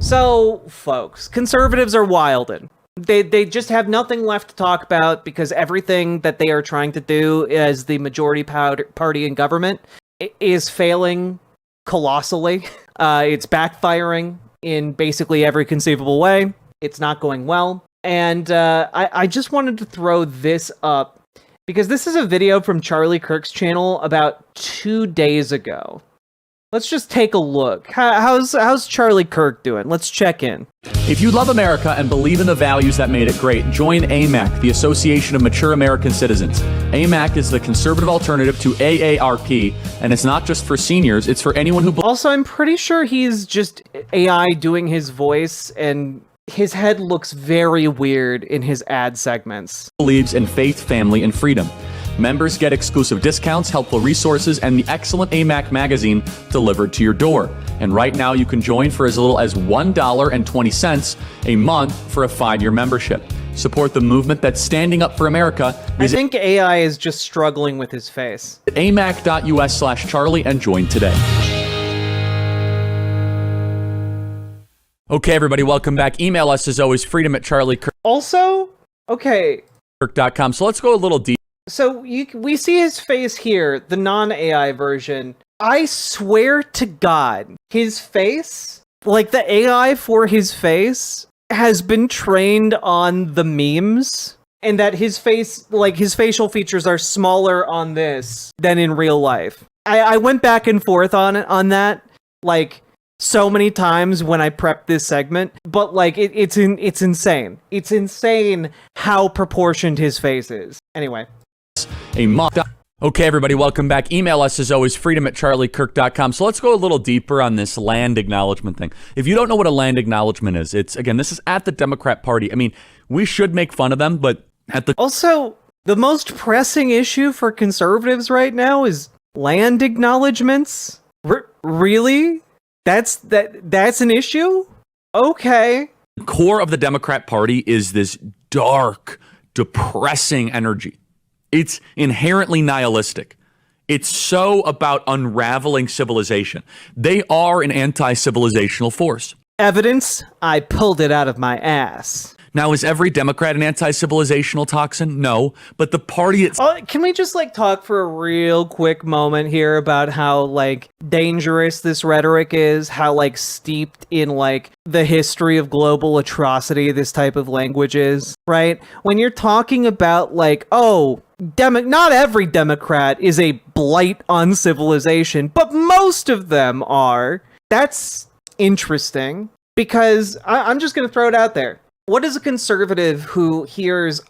So, folks, conservatives are wildin'. They just have nothing left to talk about because everything that they are trying to do as the majority party in government is failing colossally. It's backfiring in basically every conceivable way. It's not going well. And I just wanted to throw this up because this is a video from Charlie Kirk's channel about 2 days ago. Let's just take a look. How's Charlie Kirk doing? Let's check in. If you love America and believe in the values that made it great, join AMAC, the Association of Mature American Citizens. AMAC is the conservative alternative to AARP, and it's not just for seniors, it's for anyone who... Also, I'm pretty sure he's just AI doing his voice, and his head looks very weird in his ad segments. ...believes in faith, family, and freedom. Members get exclusive discounts, helpful resources, and the excellent AMAC magazine delivered to your door. And right now you can join for as little as $1.20 a month for a 5-year membership. Support the movement that's standing up for America. I think AI is just struggling with his face. amac.us/Charlie and join today. Okay, everybody, welcome back. Email us as always, freedom@charliekirk.com. Also, okay. So let's go a little deeper. So we see his face here, the non-AI version. I swear to God, his face, like the AI for his face, has been trained on the memes, and that his face, like his facial features are smaller on this than in real life. I went back and forth on that, like, so many times when I prepped this segment, but like it's insane. It's insane how proportioned his face is. Anyway. Okay, everybody, welcome back. Email us as always, freedom@charliekirk.com. So let's go a little deeper on this land acknowledgement thing. If you don't know what a land acknowledgement is, it's, again, this is at the Democrat Party. I mean, we should make fun of them, but at the... Also, the most pressing issue for conservatives right now is land acknowledgements? Really? That's an issue? Okay. The core of the Democrat Party is this dark, depressing energy. It's inherently nihilistic. It's so about unraveling civilization. They are an anti-civilizational force. Evidence? I pulled it out of my ass. Now, is every Democrat an anti-civilizational toxin? No, but the party itself... Can we just, like, talk for a real quick moment here about how, like, dangerous this rhetoric is? How, like, steeped in, like, the history of global atrocity this type of language is, right? When you're talking about, like, oh... not every Democrat is a blight on civilization, but most of them are. That's interesting, because I'm just going to throw it out there. What is a conservative who hears,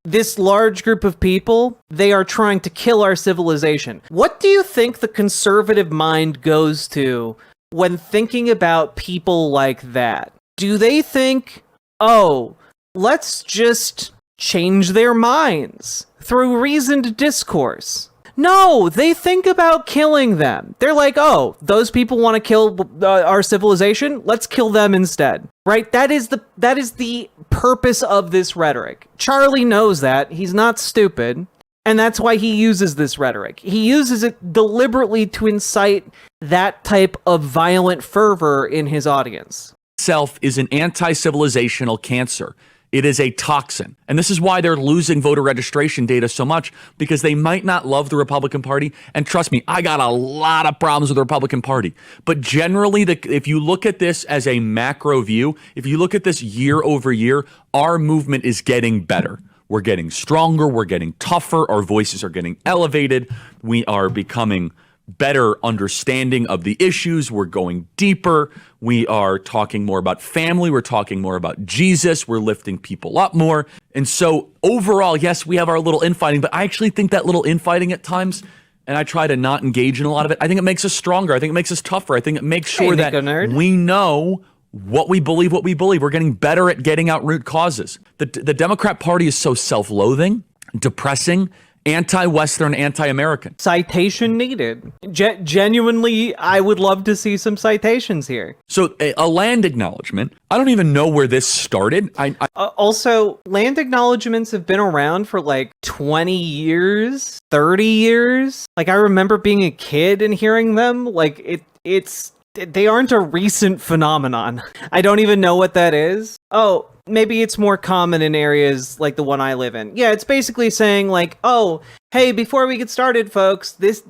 this large group of people, they are trying to kill our civilization? What do you think the conservative mind goes to when thinking about people like that? Do they think, oh, let's just change their minds through reasoned discourse? No, they think about killing them. They're like, oh, those people want to kill our civilization? Let's kill them instead. Right? That is the purpose of this rhetoric. Charlie knows that. He's not stupid. And that's why he uses this rhetoric. He uses it deliberately to incite that type of violent fervor in his audience. Itself is an anti-civilizational cancer. It is a toxin. And this is why they're losing voter registration data so much, because they might not love the Republican Party. And trust me, I got a lot of problems with the Republican Party. But generally, if you look at this as a macro view, if you look at this year over year, our movement is getting better. We're getting stronger. We're getting tougher. Our voices are getting elevated. We are becoming better understanding of the issues. We're going deeper. We are talking more about family. We're talking more about Jesus. We're lifting people up more. And so overall, yes, we have our little infighting, but I actually think that little infighting at times, and I try to not engage in a lot of it, I think it makes us stronger. I think it makes us tougher. I think it makes sure that we know what we believe. We're getting better at getting out root causes. The Democrat Party is so self-loathing, depressing, anti-Western, anti-American. Citation needed. Genuinely, I would love to see some citations here. So a land acknowledgement, I don't even know where this started. Also, land acknowledgements have been around for like 20 years, 30 years. Like, I remember being a kid and hearing them. Like, it's they aren't a recent phenomenon. I don't even know what that is. Oh, maybe it's more common in areas like the one I live in. Yeah, it's basically saying like, oh, hey, before we get started, folks, this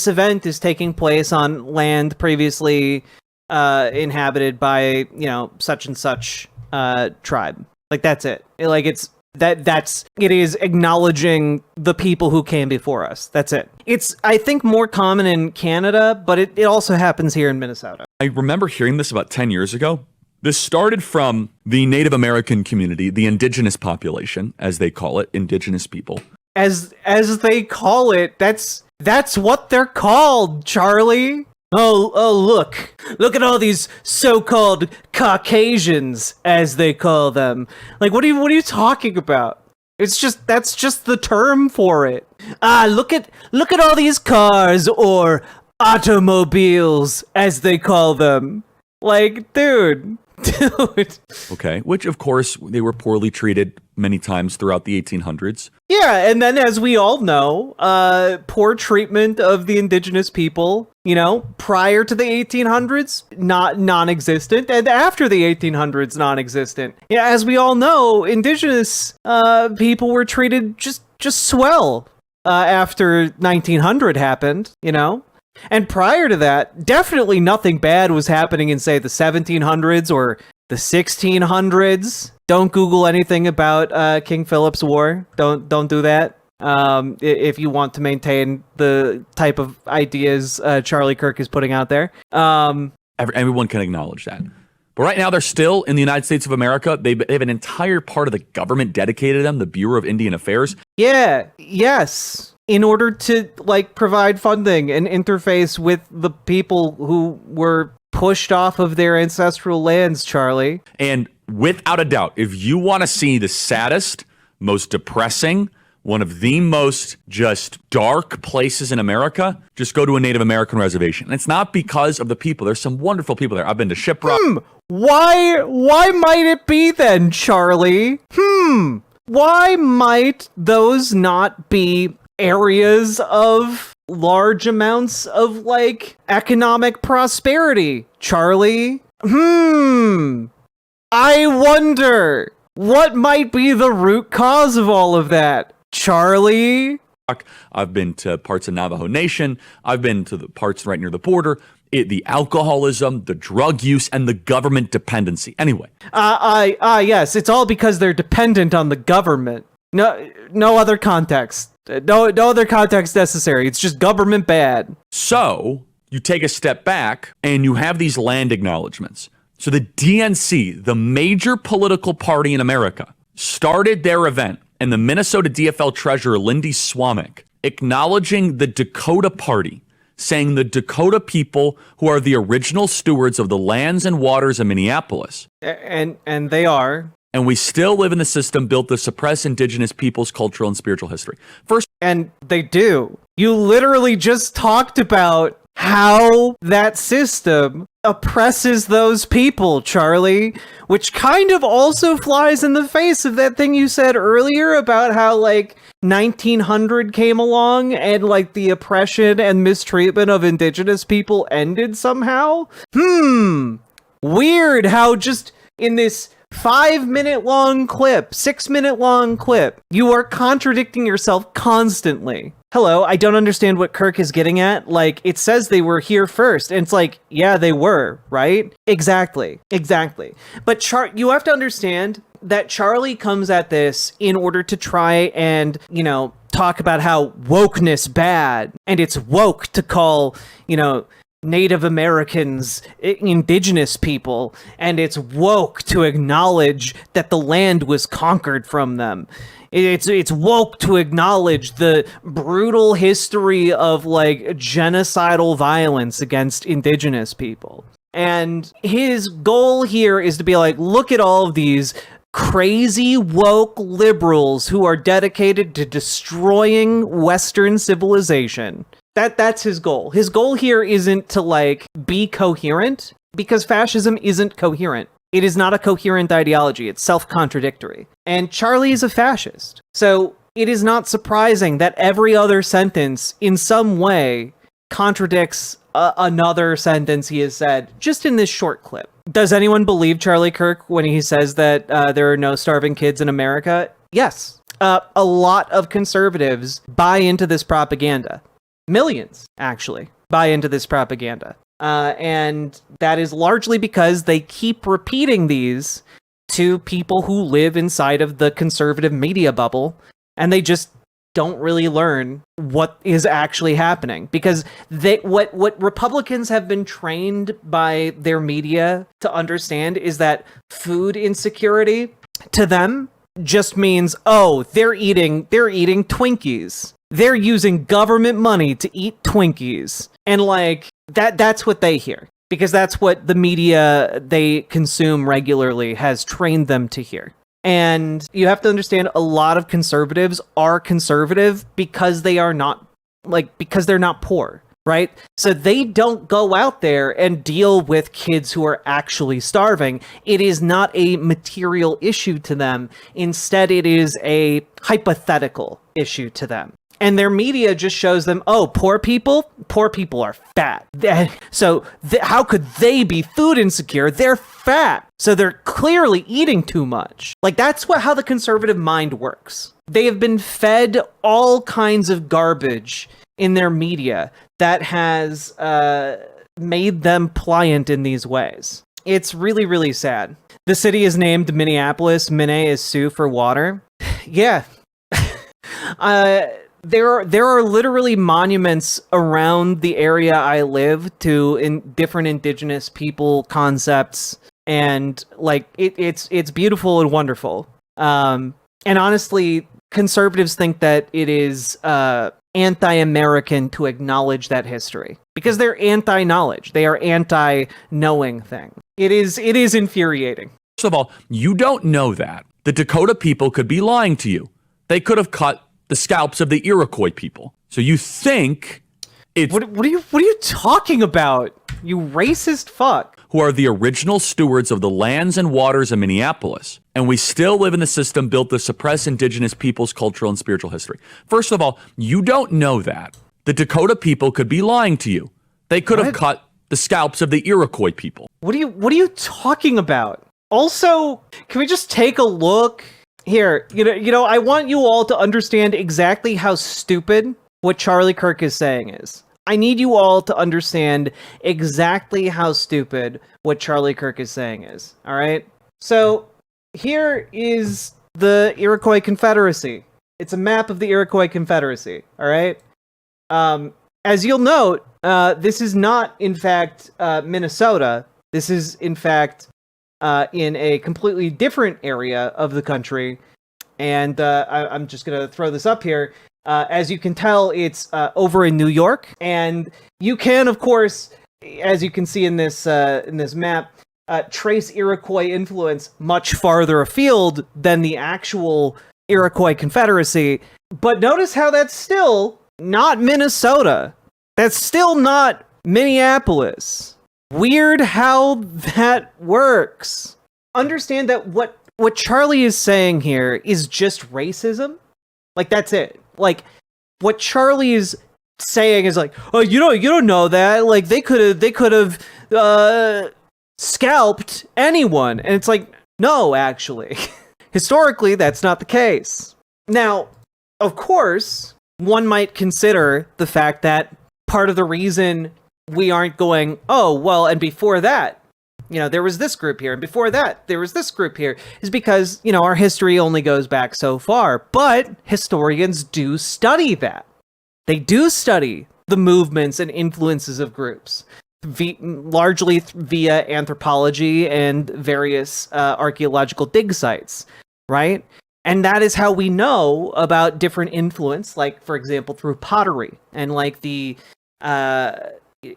event is taking place on land previously inhabited by, such and such tribe. Like, that's it. It is acknowledging the people who came before us. That's it. It's, I think, more common in Canada, but it also happens here in Minnesota. I remember hearing this about 10 years ago. This started from the Native American community, the indigenous population, as they call it, indigenous people. As they call it, that's what they're called, Charlie. Oh, look at all these so-called Caucasians, as they call them. Like, what are you talking about? That's just the term for it. Look at all these cars, or automobiles, as they call them. Like, dude. Okay, which of course they were poorly treated many times throughout the 1800s. Yeah, and then as we all know, poor treatment of the indigenous people, prior to the 1800s, non-existent, and after the 1800s, non-existent. Yeah, as we all know, indigenous people were treated just swell after 1900 happened, And prior to that, definitely nothing bad was happening in, say, the 1700s or the 1600s. Don't Google anything about King Philip's War. Don't do that. If you want to maintain the type of ideas Charlie Kirk is putting out there. Everyone can acknowledge that. But right now, they're still in the United States of America. They have an entire part of the government dedicated to them, the Bureau of Indian Affairs. Yeah, yes. In order to provide funding and interface with the people who were pushed off of their ancestral lands, Charlie. And without a doubt, if you want to see the saddest, most depressing, one of the most just dark places in America, just go to a Native American reservation. And it's not because of the people. There's some wonderful people there. I've been to Shiprock. Why might it be then, Charlie? Why might those not be areas of large amounts of economic prosperity, Charlie? I wonder what might be the root cause of all of that, Charlie. I've been to parts of Navajo Nation. I've been to the parts right near the border. The alcoholism, the drug use, and the government dependency. Anyway. Yes, it's all because they're dependent on the government. No other context. No other context necessary. It's just government bad. So you take a step back and you have these land acknowledgments. So the DNC, the major political party in America, started their event, and the Minnesota DFL treasurer, Lindy Swamick, acknowledging the Dakota Party, saying the Dakota people who are the original stewards of the lands and waters of Minneapolis. And they are. And we still live in the system built to suppress indigenous people's cultural and spiritual history. And they do. You literally just talked about how that system oppresses those people, Charlie, which kind of also flies in the face of that thing you said earlier about how 1900 came along and the oppression and mistreatment of indigenous people ended somehow. Weird how just in this 5-minute long clip, 6-minute long clip, you are contradicting yourself constantly. Hello, I don't understand what Kirk is getting at. It says they were here first, and it's yeah, they were, right? Exactly. But you have to understand that Charlie comes at this in order to try and, talk about how wokeness bad, and it's woke to call, Native Americans, indigenous people, and it's woke to acknowledge that the land was conquered from them. It's woke to acknowledge the brutal history of genocidal violence against indigenous people. And his goal here is to be look at all of these crazy woke liberals who are dedicated to destroying Western civilization. That's his goal. His goal here isn't to be coherent, because fascism isn't coherent. It is not a coherent ideology. It's self-contradictory. And Charlie is a fascist. So it is not surprising that every other sentence in some way contradicts another sentence he has said just in this short clip. Does anyone believe Charlie Kirk when he says that there are no starving kids in America? Yes. A lot of conservatives buy into this propaganda. Millions, actually, buy into this propaganda. And that is largely because they keep repeating these to people who live inside of the conservative media bubble, and they just don't really learn what is actually happening, because what Republicans have been trained by their media to understand is that food insecurity to them just means, oh, they're eating Twinkies. They're using government money to eat Twinkies. And like that's what they hear, because that's what the media they consume regularly has trained them to hear. And you have to understand, a lot of conservatives are conservative because they are not, because they're not poor, right? So they don't go out there and deal with kids who are actually starving. It is not a material issue to them. Instead, it is a hypothetical issue to them. And their media just shows them, oh, poor people are fat. So how could they be food insecure? They're fat. So they're clearly eating too much. Like, that's how the conservative mind works. They have been fed all kinds of garbage in their media that has made them pliant in these ways. It's really, really sad. The city is named Minneapolis. Minne is Sioux for water. Yeah. There are literally monuments around the area I live to different indigenous people concepts, and like it's beautiful and wonderful. And honestly, conservatives think that it is anti-American to acknowledge that history, because they're anti-knowledge. They are anti-knowing thing. It is infuriating. First of all, you don't know that. The Dakota people could be lying to you. They could have cut the scalps of the Iroquois people. So you think it's... What are you talking about? You racist fuck. Who are the original stewards of the lands and waters of Minneapolis. And we still live in the system built to suppress indigenous people's cultural and spiritual history. First of all, you don't know that. The Dakota people could be lying to you. They could have cut the scalps of the Iroquois people. What are you talking about? Also, can we just take a look here? You know, I want you all to understand exactly how stupid what Charlie Kirk is saying is. I need you all to understand exactly how stupid what Charlie Kirk is saying is. All right? So, here is the Iroquois Confederacy. It's a map of the Iroquois Confederacy. All right? As you'll note, this is not, in fact, Minnesota. This is, in fact, in a completely different area of the country. And I'm just going to throw this up here. As you can tell, it's over in New York. And you can, of course, as you can see in this map, trace Iroquois influence much farther afield than the actual Iroquois Confederacy. But notice how that's still not Minnesota. That's still not Minneapolis. Weird how that works. Understand that what Charlie is saying here is just racism. Like, that's it. Like, what Charlie is saying is like, oh, you don't know that. Like, they could have scalped anyone. And it's like, no, actually. Historically, that's not the case. Now, of course, one might consider the fact that part of the reason we aren't going, oh, well, and before that, there was this group here, and before that, there was this group here, is because, our history only goes back so far. But historians do study that. They do study the movements and influences of groups, largely via anthropology and various archaeological dig sites, right? And that is how we know about different influence, like, for example, through pottery, and like the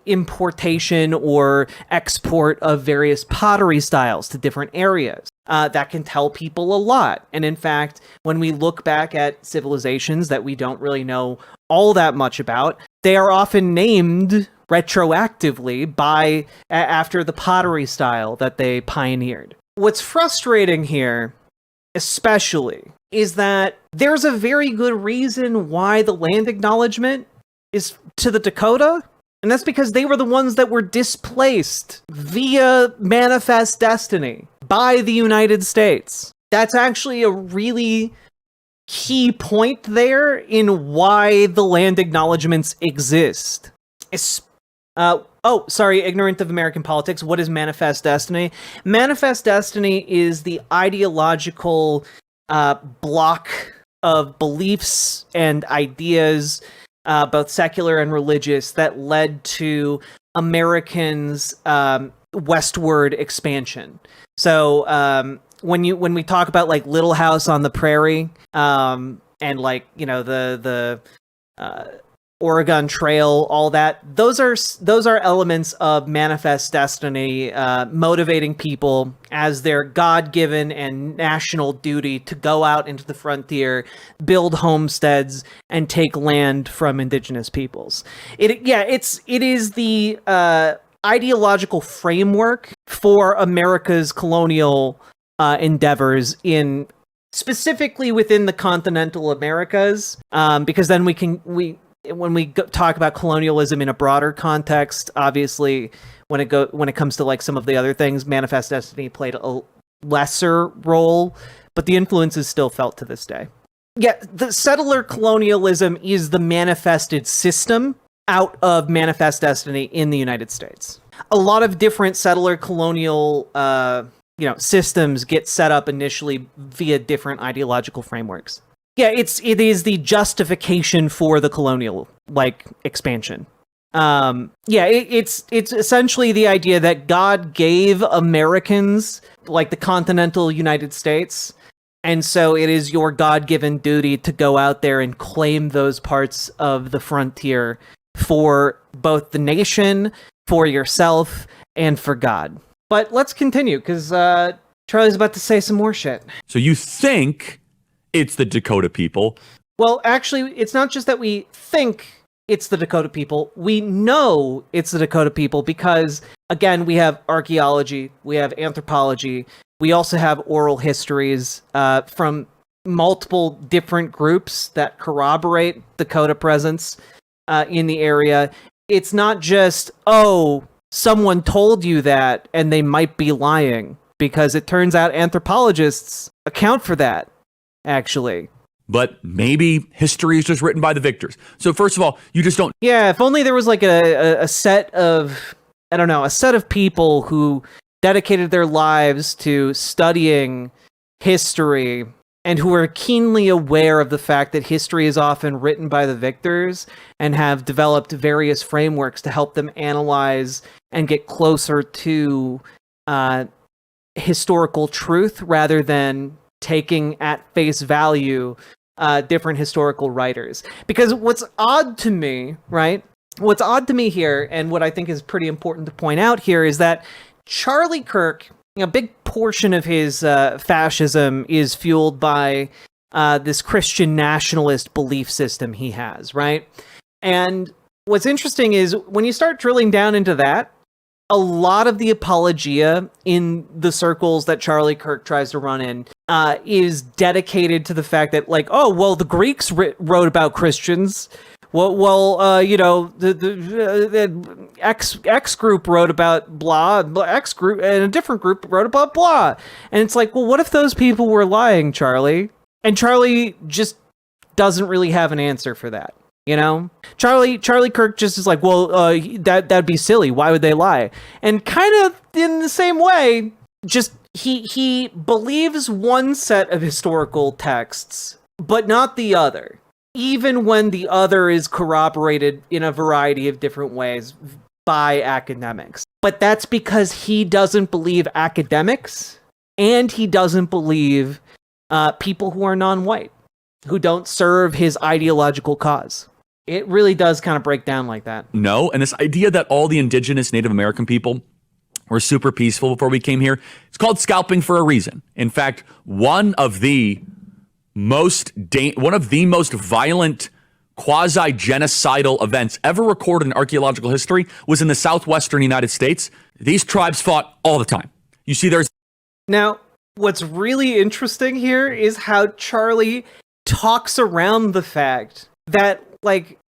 importation or export of various pottery styles to different areas. That can tell people a lot. And in fact, when we look back at civilizations that we don't really know all that much about, they are often named retroactively after the pottery style that they pioneered. What's frustrating here, especially, is that there's a very good reason why the land acknowledgement is to the Dakota, And that's because they were the ones that were displaced via manifest destiny by the United States. That's actually a really key point there in why the land acknowledgements exist. Ignorant of American politics. What is manifest destiny? Manifest destiny is the ideological block of beliefs and ideas, both secular and religious, that led to Americans' westward expansion. So when we talk about like Little House on the Prairie, and like, you know, the Oregon Trail, all that, those are elements of manifest destiny, motivating people as their God-given and national duty to go out into the frontier, build homesteads, and take land from indigenous peoples. It is the ideological framework for America's colonial endeavors in specifically within the continental Americas, because then when we talk about colonialism in a broader context, obviously, when it comes to like some of the other things, manifest destiny played a lesser role, but the influence is still felt to this day. Yeah, the settler colonialism is the manifested system out of manifest destiny in the United States. A lot of different settler colonial systems get set up initially via different ideological frameworks. Yeah, it is the justification for the colonial expansion. It's essentially the idea that God gave Americans the continental United States, and so it is your God-given duty to go out there and claim those parts of the frontier for both the nation, for yourself, and for God. But let's continue, because Charlie's about to say some more shit. So you think it's the Dakota people? Well, actually, it's not just that we think it's the Dakota people. We know it's the Dakota people because, again, we have archaeology, we have anthropology, we also have oral histories from multiple different groups that corroborate Dakota presence in the area. It's not just, someone told you that and they might be lying, because it turns out anthropologists account for that, actually. But maybe history is just written by the victors. So first of all, you just don't... Yeah, if only there was a set of, a set of people who dedicated their lives to studying history and who are keenly aware of the fact that history is often written by the victors and have developed various frameworks to help them analyze and get closer to historical truth rather than taking at face value different historical writers. Because what's odd to me, right? What's odd to me here, and what I think is pretty important to point out here, is that Charlie Kirk, a big portion of his fascism is fueled by this Christian nationalist belief system he has, right? And what's interesting is when you start drilling down into that, a lot of the apologia in the circles that Charlie Kirk tries to run in is dedicated to the fact that, the Greeks wrote about Christians. The X group wrote about blah, X group, and a different group wrote about blah. And it's what if those people were lying, Charlie? And Charlie just doesn't really have an answer for that. Charlie Kirk just is that'd be silly. Why would they lie? And kind of in the same way, just he believes one set of historical texts, but not the other, even when the other is corroborated in a variety of different ways by academics. But that's because he doesn't believe academics, and he doesn't believe people who are non-white, who don't serve his ideological cause. It really does kind of break down like that. No, and this idea that all the indigenous Native American people were super peaceful before we came here, it's called scalping for a reason. In fact, one of the most violent quasi-genocidal events ever recorded in archaeological history was in the southwestern United States. These tribes fought all the time. You see, Now, what's really interesting here is how Charlie talks around the fact that,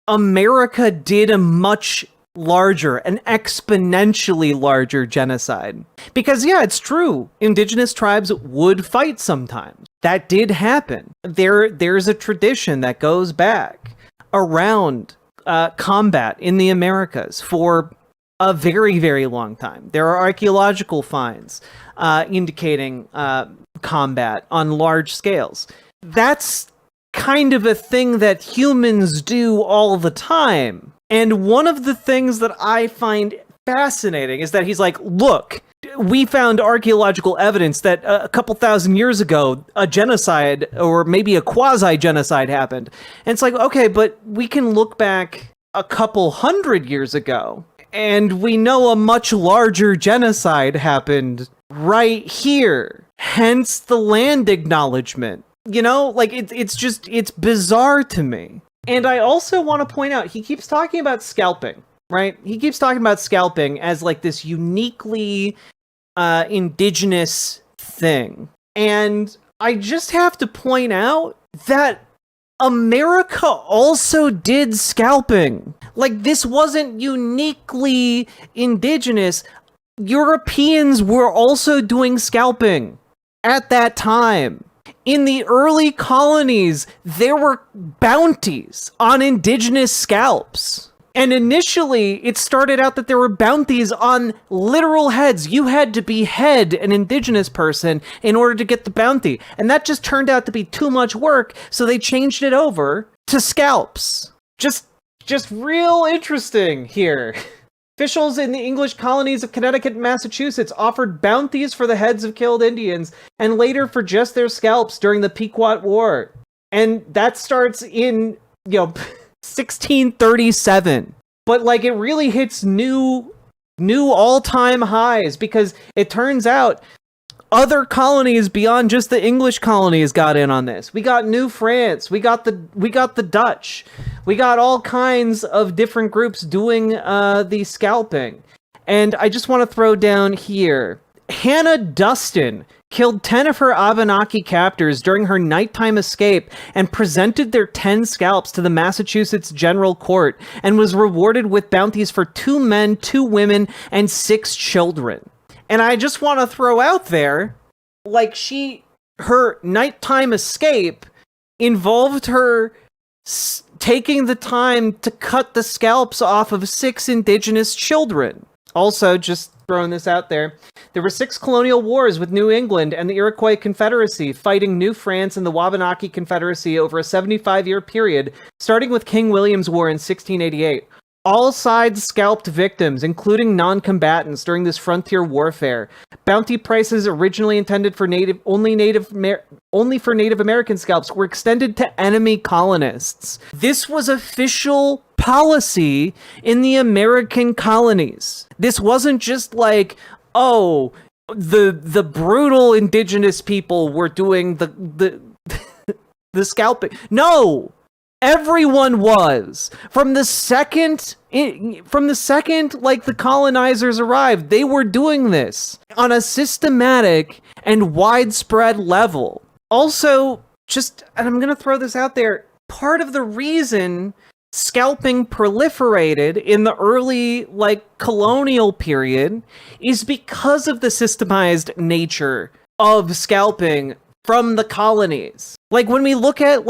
America did a much larger, an exponentially larger genocide. Because yeah, it's true. Indigenous tribes would fight sometimes. That did happen. There's a tradition that goes back around combat in the Americas for a very, very long time. There are archaeological finds indicating combat on large scales. That's kind of a thing that humans do all the time. And one of the things that I find fascinating is that he's like, look, we found archaeological evidence that a couple thousand years ago, a genocide or maybe a quasi-genocide happened. And it's like, okay, but we can look back a couple hundred years ago, and we know a much larger genocide happened right here. Hence the land acknowledgement. You know, like it's bizarre to me. And I also want to point out, he keeps talking about scalping, right? He keeps talking about scalping as like this uniquely indigenous thing. And I just have to point out that America also did scalping. Like, this wasn't uniquely indigenous. Europeans were also doing scalping at that time. In the early colonies, there were bounties on indigenous scalps. And initially, it started out that there were bounties on literal heads. You had to behead an indigenous person in order to get the bounty. And that just turned out to be too much work, so they changed it over to scalps. Just real interesting here. Officials in the English colonies of Connecticut and Massachusetts offered bounties for the heads of killed Indians and later for just their scalps during the Pequot War. And that starts in, 1637. But like, it really hits new all-time highs, because it turns out other colonies beyond just the English colonies got in on this. We got New France, we got the Dutch, we got all kinds of different groups doing the scalping. And I just want to throw down here, Hannah Dustin killed 10 of her Abenaki captors during her nighttime escape and presented their 10 scalps to the Massachusetts General Court and was rewarded with bounties for 2 men, 2 women, and 6 children. And I just want to throw out there, like, her nighttime escape involved her taking the time to cut the scalps off of 6 indigenous children. Also, just throwing this out there, there were 6 colonial wars with New England and the Iroquois Confederacy fighting New France and the Wabanaki Confederacy over a 75-year period, starting with King William's War in 1688. All sides scalped victims, including non-combatants, during this frontier warfare. Bounty prices originally intended for only for Native American scalps were extended to enemy colonists. This was official policy in the American colonies. This wasn't just like, oh, the brutal indigenous people were doing the scalping. No! Everyone was. From the second like the colonizers arrived, they were doing this on a systematic and widespread level. Also, and I'm going to throw this out there, part of the reason scalping proliferated in the early colonial period is because of the systemized nature of scalping from the colonies. Like, when we look at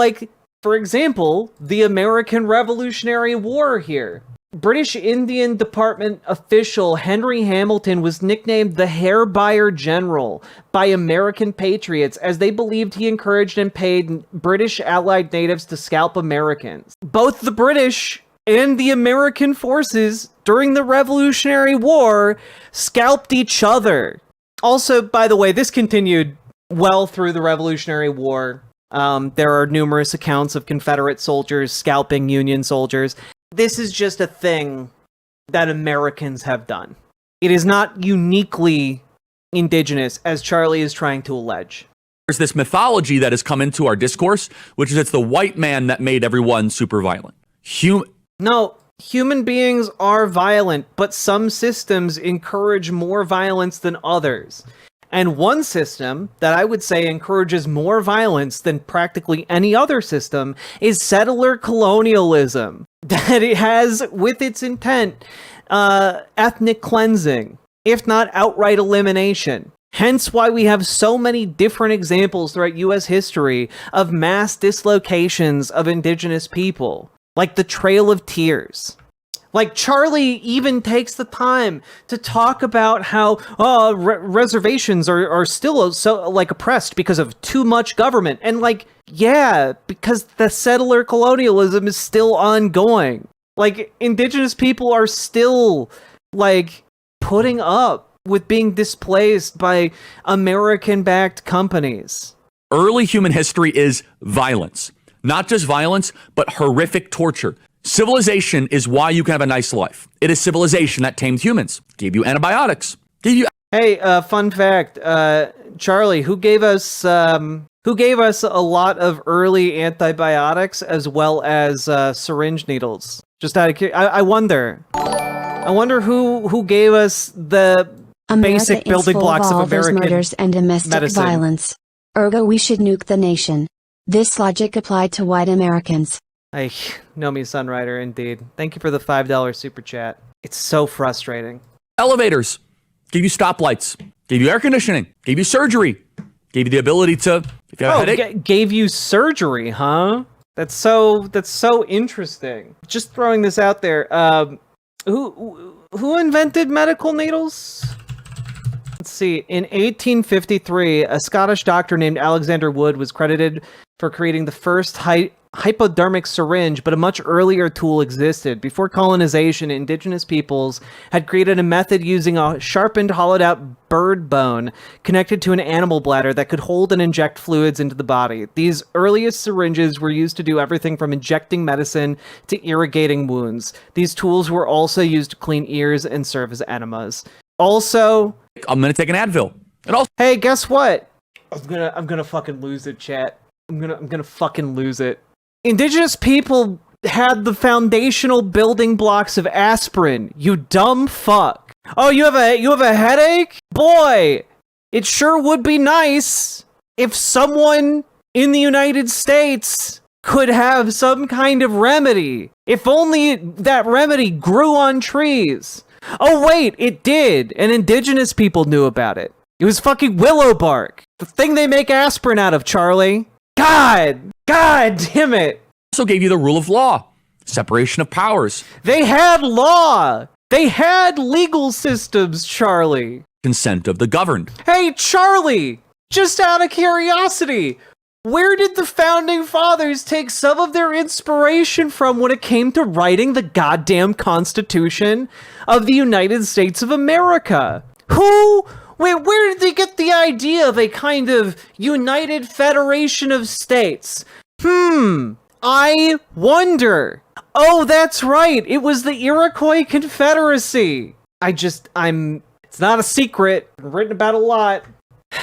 for example, the American Revolutionary War here. British Indian Department official Henry Hamilton was nicknamed the Hair Buyer General by American patriots as they believed he encouraged and paid British allied natives to scalp Americans. Both the British and the American forces during the Revolutionary War scalped each other. Also, by the way, this continued well through the Revolutionary War. There are numerous accounts of Confederate soldiers scalping Union soldiers. This is just a thing that Americans have done. It is not uniquely indigenous, as Charlie is trying to allege. There's this mythology that has come into our discourse, which is it's the white man that made everyone super violent. No, human beings are violent, but some systems encourage more violence than others. And one system that I would say encourages more violence than practically any other system is settler colonialism. That it has with its intent ethnic cleansing, if not outright elimination. Hence why we have so many different examples throughout U.S. history of mass dislocations of indigenous people, like the Trail of Tears. Like, Charlie even takes the time to talk about how reservations are still so, like, oppressed because of too much government. And, like, yeah, because the settler colonialism is still ongoing. Like, indigenous people are still, like, putting up with being displaced by American-backed companies. Early human history is violence. Not just violence, but horrific torture. Civilization is why you can have a nice life. It is civilization that tamed humans, gave you antibiotics, gave you... Hey, fun fact, Charlie, who gave us a lot of early antibiotics as well as syringe needles? Just out of curiosity, I wonder who gave us the basic building blocks of American murders and domestic medicine. Violence. Ergo, we should nuke the nation. This logic applied to white Americans. Ay, know me, Sunrider, indeed. Thank you for the $5 super chat. It's so frustrating. Elevators, gave you stoplights, gave you air conditioning, gave you surgery, gave you the ability to, if you have a headache. Gave you surgery, huh? That's so interesting. Just throwing this out there. Who invented medical needles? Let's see. In 1853, a Scottish doctor named Alexander Wood was credited for creating the first hypodermic syringe, but a much earlier tool existed. Before colonization, indigenous peoples had created a method using a sharpened, hollowed-out bird bone connected to an animal bladder that could hold and inject fluids into the body. These earliest syringes were used to do everything from injecting medicine to irrigating wounds. These tools were also used to clean ears and serve as enemas. Also, I'm gonna take an Advil. And also, hey, guess what? I'm gonna fucking lose it, chat. I'm gonna fucking lose it. Indigenous people had the foundational building blocks of aspirin, you dumb fuck. Oh, you have a headache? Boy, it sure would be nice if someone in the United States could have some kind of remedy. If only that remedy grew on trees. Oh wait, it did, and indigenous people knew about it. It was fucking willow bark. The thing they make aspirin out of, Charlie. God damn it. Also gave you the rule of law, separation of powers. They had law. They had legal systems, Charlie. Consent of the governed. Hey, Charlie, just out of curiosity, where did the founding fathers take some of their inspiration from when it came to writing the goddamn Constitution of the United States of America? Where did they get the idea of a kind of united federation of states? I wonder. Oh, that's right. It was the Iroquois Confederacy. It's not a secret. I've written about a lot.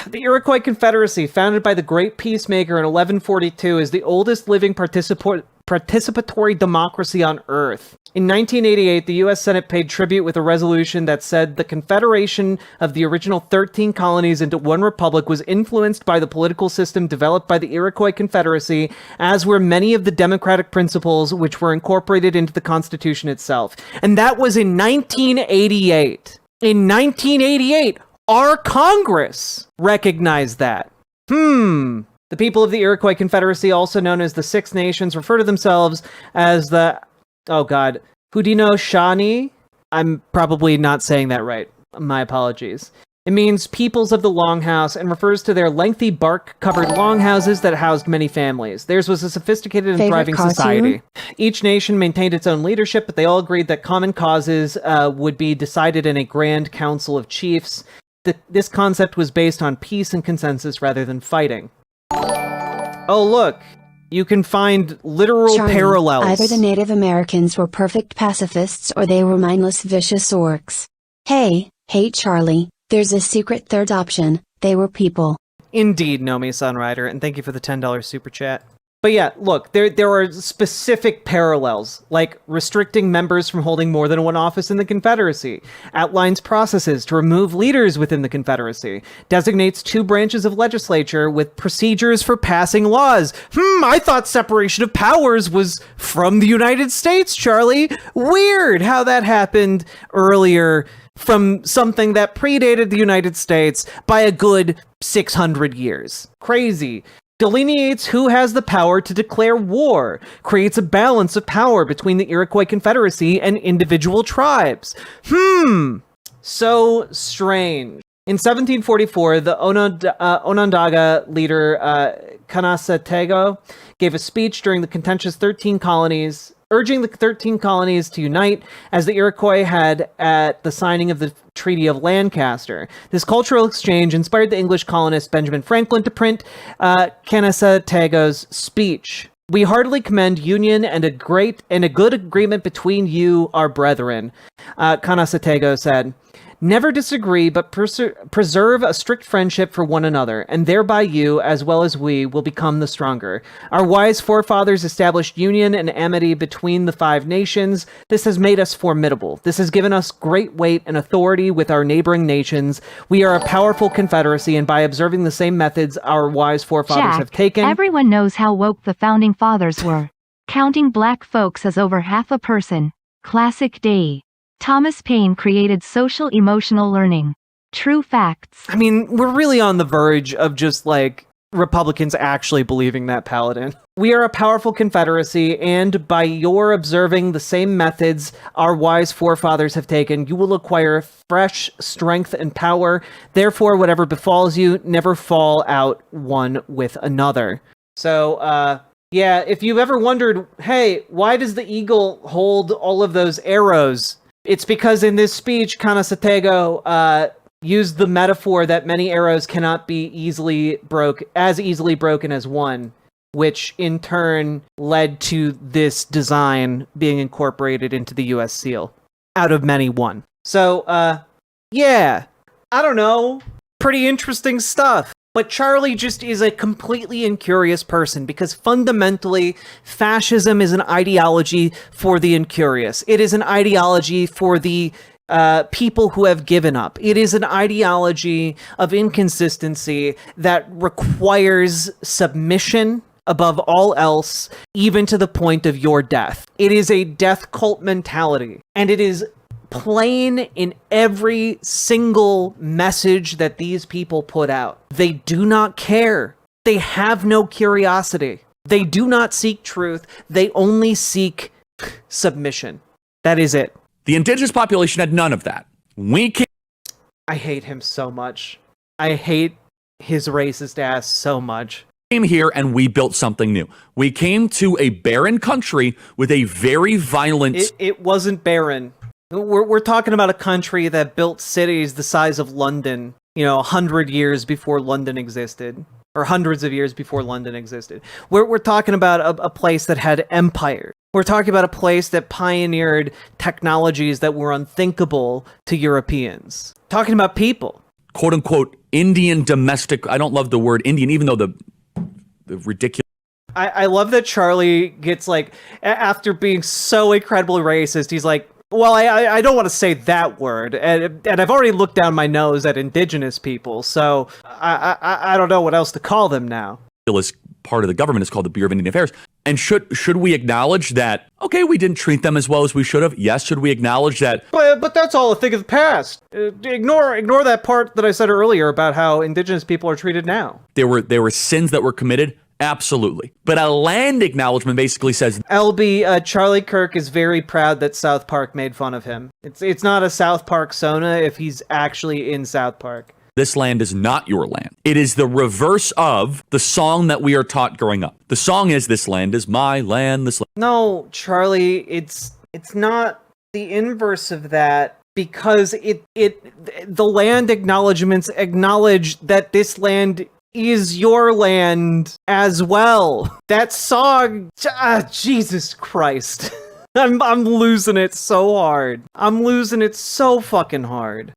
The Iroquois Confederacy, founded by the Great Peacemaker in 1142, is the oldest living participatory democracy on Earth. In 1988, the U.S. Senate paid tribute with a resolution that said the confederation of the original 13 colonies into one republic was influenced by the political system developed by the Iroquois Confederacy, as were many of the democratic principles which were incorporated into the Constitution itself. And that was in 1988. In 1988, our Congress recognized that. The people of the Iroquois Confederacy, also known as the Six Nations, refer to themselves as the Haudenosaunee. I'm probably not saying that right. My apologies. It means peoples of the longhouse and refers to their lengthy bark-covered longhouses that housed many families. Theirs was a sophisticated and thriving society. Each nation maintained its own leadership, but they all agreed that common causes would be decided in a grand council of chiefs. This concept was based on peace and consensus rather than fighting. Oh, look. You can find literal parallels. Either the Native Americans were perfect pacifists or they were mindless vicious orcs. Hey, Charlie, there's a secret third option. They were people. Indeed, Nomi Sunrider, and thank you for the $10 super chat. But yeah, look, there are specific parallels, like restricting members from holding more than one office in the Confederacy, outlines processes to remove leaders within the Confederacy, designates two branches of legislature with procedures for passing laws. I thought separation of powers was from the United States, Charlie. Weird how that happened earlier from something that predated the United States by a good 600 years. Crazy. Delineates who has the power to declare war, creates a balance of power between the Iroquois Confederacy and individual tribes. So strange. In 1744, the Onondaga leader Kanasatego gave a speech during the contentious 13 colonies, urging the 13 colonies to unite, as the Iroquois had at the signing of the Treaty of Lancaster. This cultural exchange inspired the English colonist Benjamin Franklin to print Kanasatego's speech. We heartily commend union and a good agreement between you, our brethren, Kanasatego said. Never disagree, but preserve a strict friendship for one another, and thereby you, as well as we, will become the stronger. Our wise forefathers established union and amity between the 5 nations. This has made us formidable. This has given us great weight and authority with our neighboring nations. We are a powerful confederacy, and by observing the same methods our wise forefathers have taken... Everyone knows how woke the founding fathers were. Counting black folks as over half a person. Classic day. Thomas Paine created social-emotional learning. True facts. I mean, we're really on the verge of just, like, Republicans actually believing that, Paladin. We are a powerful confederacy, and by your observing the same methods our wise forefathers have taken, you will acquire fresh strength and power. Therefore, whatever befalls you, never fall out one with another. So, yeah, if you've ever wondered, hey, why does the eagle hold all of those arrows? It's because in this speech, Kanasatego used the metaphor that many arrows cannot be easily broken as one, which in turn led to this design being incorporated into the U.S. seal. Out of many, one. So, yeah, I don't know. Pretty interesting stuff. But Charlie just is a completely incurious person because fundamentally, fascism is an ideology for the incurious. It is an ideology for the people who have given up. It is an ideology of inconsistency that requires submission above all else, even to the point of your death. It is a death cult mentality, and it is plain in every single message that these people put out. They do not care. They have no curiosity. They do not seek truth. They only seek submission. That is it. The indigenous population had none of that. I hate him so much. I hate his racist ass so much. Came here and we built something new. We came to a barren country with a very violent... It wasn't barren. We're talking about a country that built cities the size of London, 100 years before London existed, or hundreds of years before London existed. We're talking about a place that had empire. We're talking about a place that pioneered technologies that were unthinkable to Europeans. Talking about people. Quote unquote, Indian domestic. I don't love the word Indian, even though the ridiculous. I love that Charlie gets after being so incredibly racist, he's like, well, I don't want to say that word, and I've already looked down my nose at indigenous people, so I don't know what else to call them now. Part of the government is called the Bureau of Indian Affairs. And should we acknowledge that, okay, we didn't treat them as well as we should have? Yes, should we acknowledge that? But that's all a thing of the past. Ignore that part that I said earlier about how indigenous people are treated now. There were sins that were committed. Absolutely. But a land acknowledgement basically says... LB, Charlie Kirk is very proud that South Park made fun of him. It's not a South Park Sona if he's actually in South Park. This land is not your land. It is the reverse of the song that we are taught growing up. The song is, this land is my land, this land... No, Charlie, it's not the inverse of that, because the land acknowledgements acknowledge that this land is your land as well. That song, Jesus Christ. I'm losing it so hard. I'm losing it so fucking hard.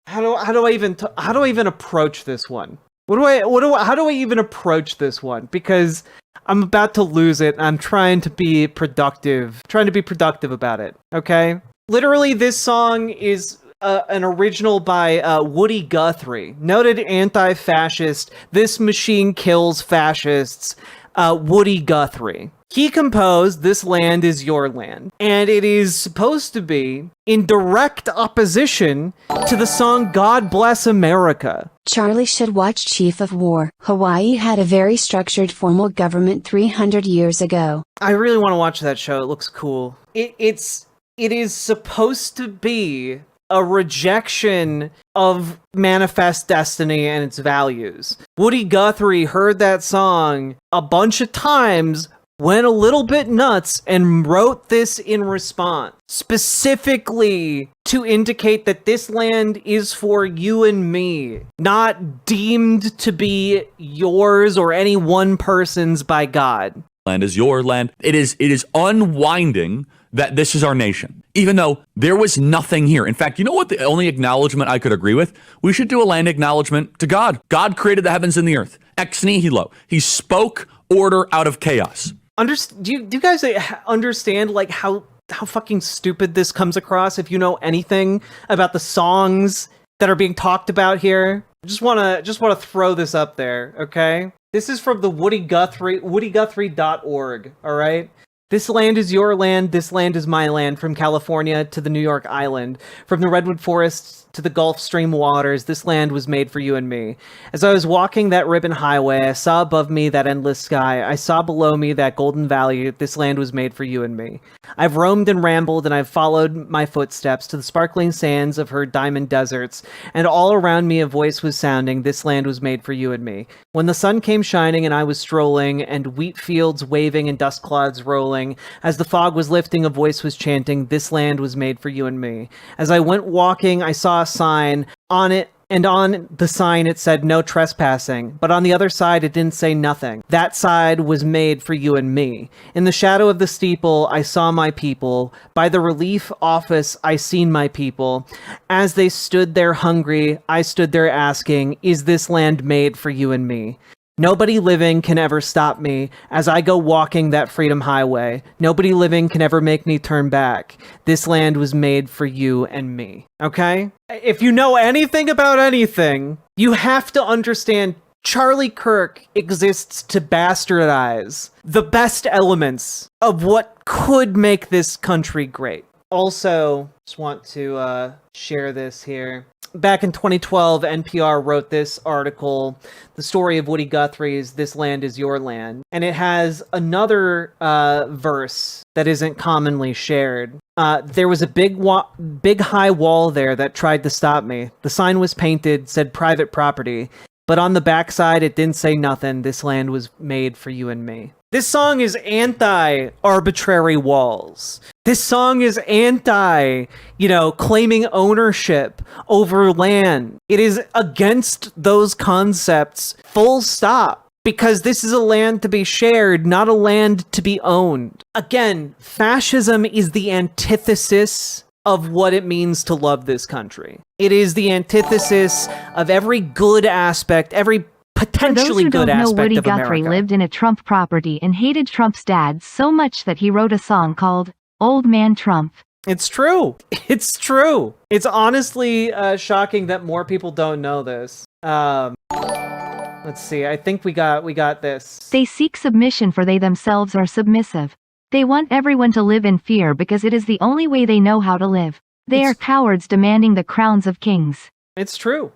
How do I even approach this one? How do I even approach this one? Because I'm about to lose it. I'm trying to be productive about it. Okay. Literally, this song is an original by Woody Guthrie, noted anti-fascist. This machine kills fascists. Woody Guthrie. He composed This Land Is Your Land, and it is supposed to be in direct opposition to the song God Bless America. Charlie should watch Chief of War. Hawaii had a very structured formal government 300 years ago. I really want to watch that show. It looks cool. It is supposed to be a rejection of Manifest Destiny and its values. Woody Guthrie heard that song a bunch of times, went a little bit nuts, and wrote this in response, specifically to indicate that this land is for you and me, not deemed to be yours or any one person's by God. Land is your land. It is unwinding that this is our nation, even though there was nothing here. In fact, you know what the only acknowledgement I could agree with? We should do a land acknowledgement to God. God created the heavens and the earth. Ex nihilo. He spoke order out of chaos. Do you guys understand like how fucking stupid this comes across if you know anything about the songs that are being talked about here? Just want to throw this up there, okay? This is from the woodyguthrie.org, all right? This land is your land, this land is my land, from California to the New York Island, from the Redwood Forests to the Gulf Stream waters, this land was made for you and me. As I was walking that ribbon highway, I saw above me that endless sky, I saw below me that golden valley, this land was made for you and me. I've roamed and rambled, and I've followed my footsteps to the sparkling sands of her diamond deserts, and all around me a voice was sounding, this land was made for you and me. When the sun came shining and I was strolling, and wheat fields waving and dust clouds rolling, as the fog was lifting, a voice was chanting, this land was made for you and me. As I went walking, I saw a sign on it, and on the sign it said no trespassing, but on the other side it didn't say nothing. That side was made for you and me. In the shadow of the steeple I saw my people. By the relief office I seen my people. As they stood there hungry, I stood there asking, is this land made for you and me? Nobody living can ever stop me as I go walking that freedom highway. Nobody living can ever make me turn back. This land was made for you and me. Okay? If you know anything about anything, you have to understand Charlie Kirk exists to bastardize the best elements of what could make this country great. Also, just want to share this here. Back in 2012, NPR wrote this article, The Story of Woody Guthrie's This Land Is Your Land. And it has another verse that isn't commonly shared. There was a big high wall there that tried to stop me. The sign was painted, said private property. But on the backside, it didn't say nothing. This land was made for you and me. This song is anti-arbitrary walls. This song is anti, claiming ownership over land. It is against those concepts, full stop. Because this is a land to be shared, not a land to be owned. Again, fascism is the antithesis of what it means to love this country. It is the antithesis of every good aspect, every potentially good aspect of America. For those who don't know, Woody Guthrie lived in a Trump property and hated Trump's dad so much that he wrote a song called Old Man Trump. It's true. It's true. It's honestly shocking that more people don't know this. Let's see. I think we got this. They seek submission for they themselves are submissive. They want everyone to live in fear because it is the only way they know how to live. They are cowards demanding the crowns of kings. It's true.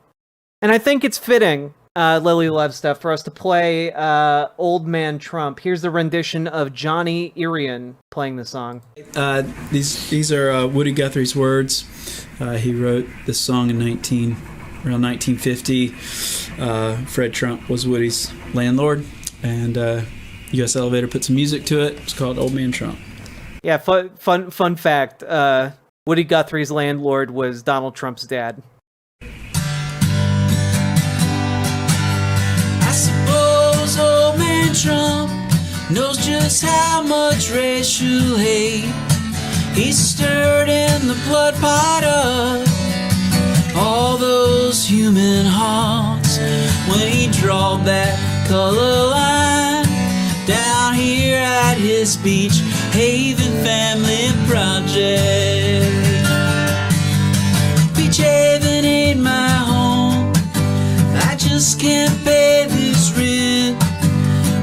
And I think it's fitting, Lily Love stuff, for us to play Old Man Trump. Here's the rendition of Johnny Irion playing the song. These are Woody Guthrie's words. He wrote this song in around 1950. Fred Trump was Woody's landlord, and U.S. Elevator put some music to it. It's called Old Man Trump. Yeah, fun fact. Woody Guthrie's landlord was Donald Trump's dad. I suppose Old Man Trump knows just how much racial hate he's stirred in the blood pot of all those human hearts when he draw that color line down here at his Beach Haven Family Project. Beach Haven ain't my home, I just can't pay this rent.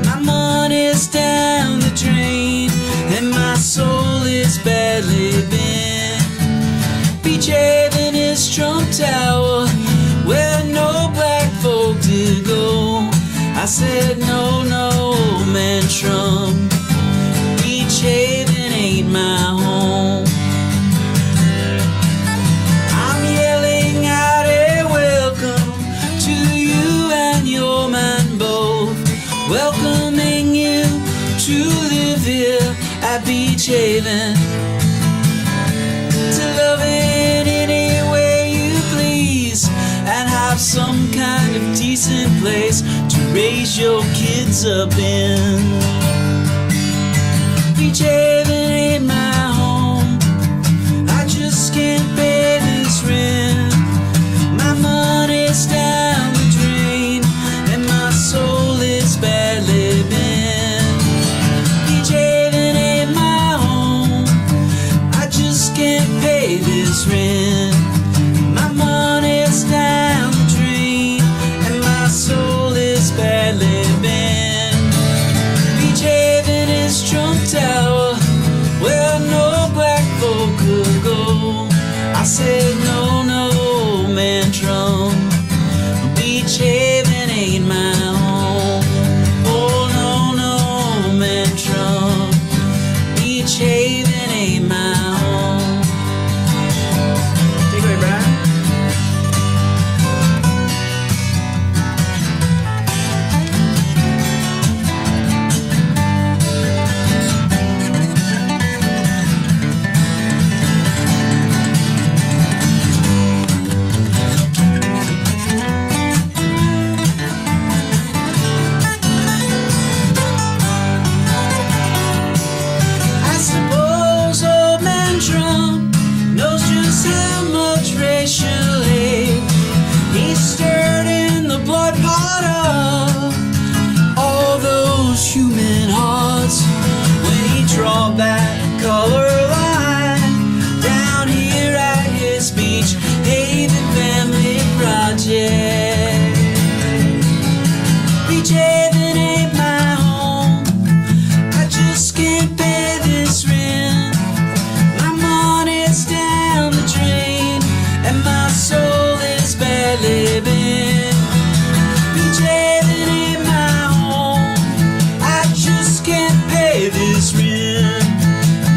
My money's down the drain and my soul is badly bent. Beach Haven is Trump Tower, where no black folk to go. I said no, no, man, Trump. Beach Haven ain't my home. I'm yelling out a welcome to you and your man both, welcoming you to live here at Beach Haven, to love in any way you please, and have some kind of decent place to raise your kids up in. Beach Haven ain't my home, I just can't pay this rent. My money's down the drain and my soul is badly bent. Beach Haven ain't my home, I just can't pay this rent. My money's down the drain and my soul is badly bent. Beach Haven is Trump Tower, where no black folk could go. I said no, no, man, Trump. Beach Haven ain't my home. Oh no, no, man, Trump. Beach Haven ain't my home. Take it away, Brian. I suppose old man Trump knows just how much racial hate he stirred in the blood pot of all those human hearts when he draw that color line down here at his Beach Haven Family Project. Beach Haven ain't my home, I just can't pay this rent. My money's down the drain and my soul is badly bent. Beach Haven ain't my home, I just can't pay this rent.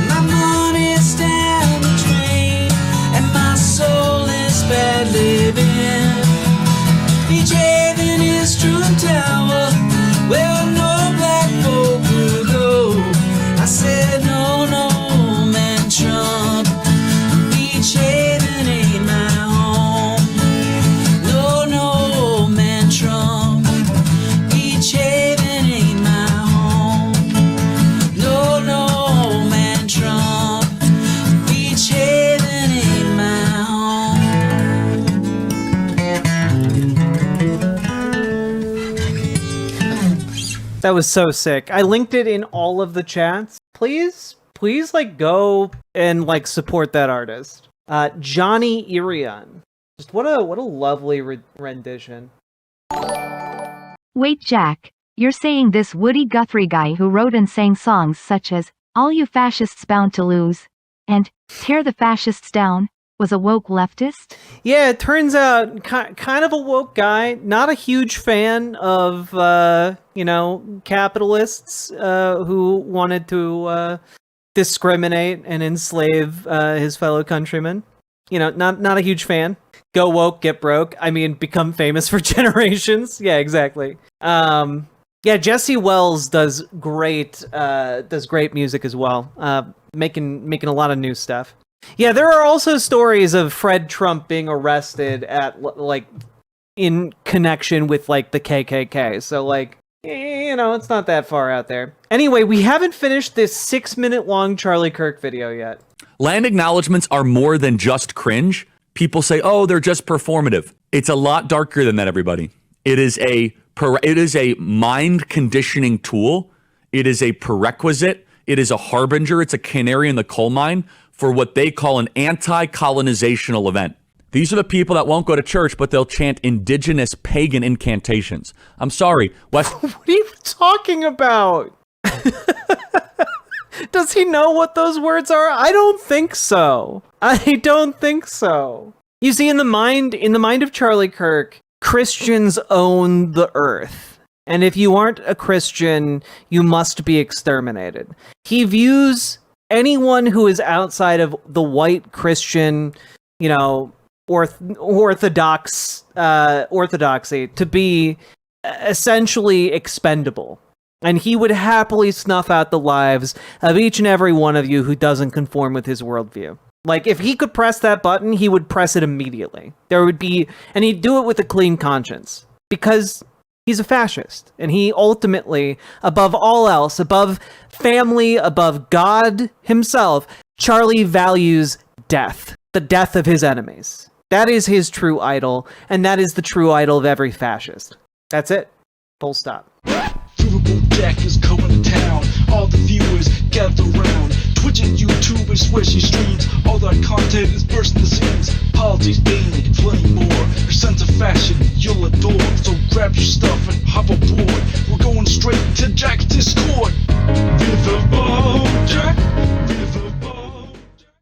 My money's down the drain and my soul is badly bent. Beach Haven is Trump Tower, where no black folk will go. I said no, no, man, Trump. Beach Haven ain't my home. No, no, man, Trump. Beach Haven ain't my home. No, no, man, Trump. Beach Haven ain't my home. That was so sick. I linked it in all of the chats. Please, like go and like support that artist. Johnny Irion. Just what a lovely rendition. Wait, Jack, you're saying this Woody Guthrie guy who wrote and sang songs such as All You Fascists Bound to Lose and Tear the Fascists Down was a woke leftist? Yeah, it turns out kind of a woke guy. Not a huge fan of capitalists who wanted to discriminate and enslave his fellow countrymen. Not a huge fan. Go woke, get broke. I mean, become famous for generations. Yeah, exactly. Yeah, Jesse Wells does great music as well. Making a lot of new stuff. Yeah, there are also stories of Fred Trump being arrested at in connection with the KKK. So it's not that far out there. Anyway, we haven't finished this 6-minute long Charlie Kirk video yet. Land acknowledgements are more than just cringe. People say, oh, they're just performative. It's a lot darker than that, everybody. It is a mind conditioning tool. It is a prerequisite. It is a harbinger. It's a canary in the coal mine for what they call an anti-colonizational event. These are the people that won't go to church, but they'll chant indigenous pagan incantations. I'm sorry. What are you talking about? Does he know what those words are? I don't think so. You see, in the mind of Charlie Kirk, Christians own the earth. And if you aren't a Christian, you must be exterminated. He views anyone who is outside of the white Christian, orthodoxy to be essentially expendable. And he would happily snuff out the lives of each and every one of you who doesn't conform with his worldview. Like, if he could press that button, he would press it immediately. And he'd do it with a clean conscience. Because he's a fascist. And he ultimately, above all else, above family, above God himself, Charlie values death. The death of his enemies. That is his true idol. And that is the true idol of every fascist. That's it. Full stop. Riverboat deck is coming to town. All the viewers gather round. Twitch and YouTube and swishy streams. All that content is bursting the scenes. Politics, gaming, and plenty more. Your sense of fashion you'll adore. So grab your stuff and hop aboard. We're going straight to Jack's Discord.